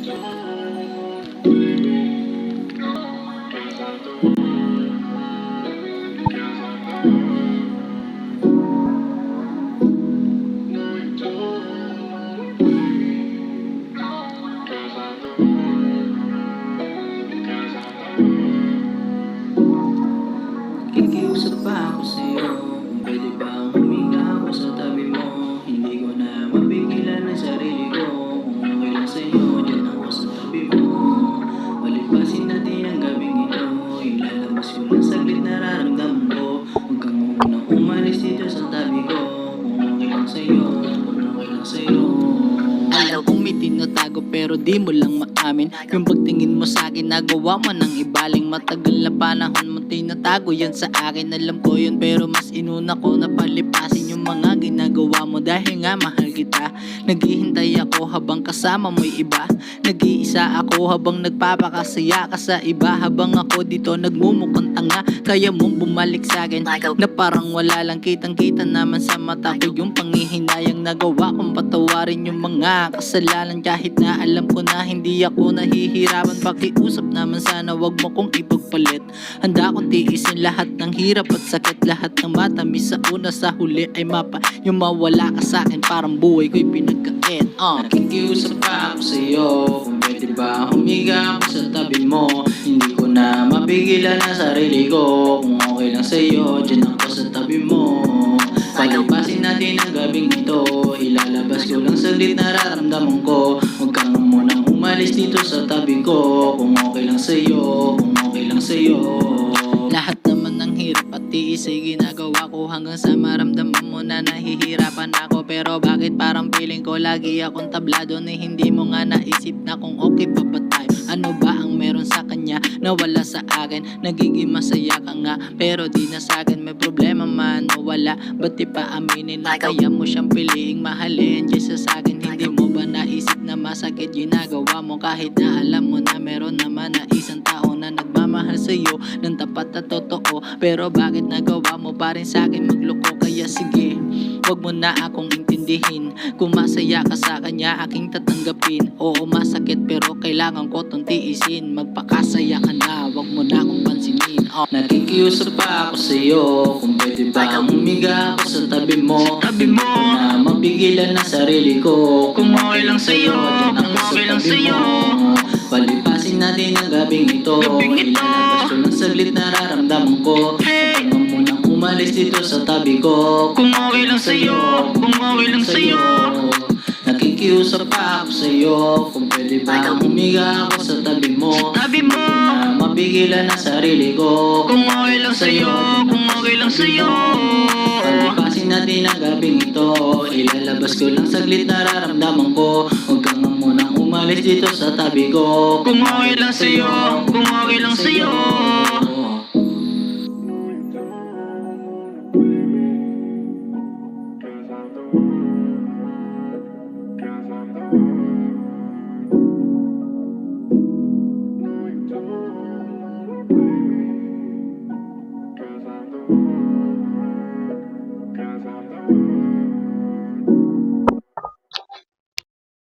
Nakikiusap pa ako sa'yo, kung pwede bang huminga ako sa tabi mo. Hindi ko na mapigilan ang sarili ko, kung okay lang sa'yo, dyan ako sa tabi mo. Palipasin natin ang gabing ito, ilalabas ko lang saglit nararamdaman ko. Huwag kang munang umalis dito sa tabi ko, kung okay lang sa'yo, kung okay lang sa'yo. Alam kong may tinatago pero di mo lang maamin. Yung pagtingin mo sa akin, nagawa mo ng ibaling. Matagal na panahon mo tinatago yan sa akin. Alam ko yun pero mas inuna ko na palipasin yung mga ginagawa mo. Dahil nga mahal kita, naghihintay ako habang kasama mo'y iba. Nag-iisa ako habang nagpapakasaya ka sa iba. Habang ako dito nagmumukhang tanga, kaya mong bumalik sa akin na parang wala lang. Kitang kita naman sa mata ko yung panghihinayang nagawa kong patawarin yung mga kasalanan. Kahit na alam ko na hindi ako nahihirapan, pakiusap naman sana wag mo kong ipagpalit. Handa kong tiisin lahat ng hirap at sakit, lahat ng matamis sa una, sa huli ay mapa. Yung mawala ka sa akin parang buhay ko'y pinagkait. Nakikiusap pa ako sa'yo, kung pwede ba humiga ako sa tabi mo. Hindi ko na mapigilan ang sarili ko, kung okay lang sa'yo, dyan ako sa tabi mo. Palipasin natin ang gabing ito, ilalabas ko lang saglit nararamdaman ko. Huwag kang munang umalis dito sa tabi ko, kung okay lang sa'yo, kung okay lang sa'yo. Lahat naman ng hirap at tiis ay ginagawa ko hanggang sa maramdaman mo na nahihirapan ako. Pero bakit parang feeling ko lagi akong tablado na hindi mo nga naisip na kung okay pa ba tayo? Ano ba ang meron sa kanya na wala sa akin? Nagiging masaya ka nga pero di na sa akin. May problema man o wala, ba't di pa aminin na kaya mo siyang piliing mahalin kaysa sa akin? Hindi mo ba naisip na masakit ginagawa mo kahit na alam mo na meron naman na isang tao na nagmamahal sa'yo ng tapat at totoo? Pero bakit nagawa mo pa rin sa akin magloko? Kaya sige, wag mo na akong intindihin. Kung masaya ka sa kanya, aking tatanggapin. Oo, masakit pero kailangan ko tong tiisin. Magpakasaya ka na, wag mo na akong pansinin. Nakikiusap pa ako sa'yo, kung pwede ba humiga ako sa tabi mo. Hindi ko na mapigilan ang sarili ko, kung okay lang sa'yo, kung okay lang sa'yo. Palipasin natin ang gabing ito, ilalabas ko lang saglit nararamdaman ko. Huwag kang munang umalis dito sa tabi ko, kung okay lang sa'yo, kung okay lang sa'yo. Nakikiusap pa ako sa'yo, kung pwede ba humiga ako sa tabi mo. Hindi ko na mapigilan ang sarili ko, kung okay lang sa'yo, kung okay lang sa'yo. Palipasin natin ang gabing ito, ilalabas ko lang saglit nararamdaman ko. Huwag kang munang umalis dito sa tabi ko, kung okay lang sa'yo, kung okay lang sa'yo.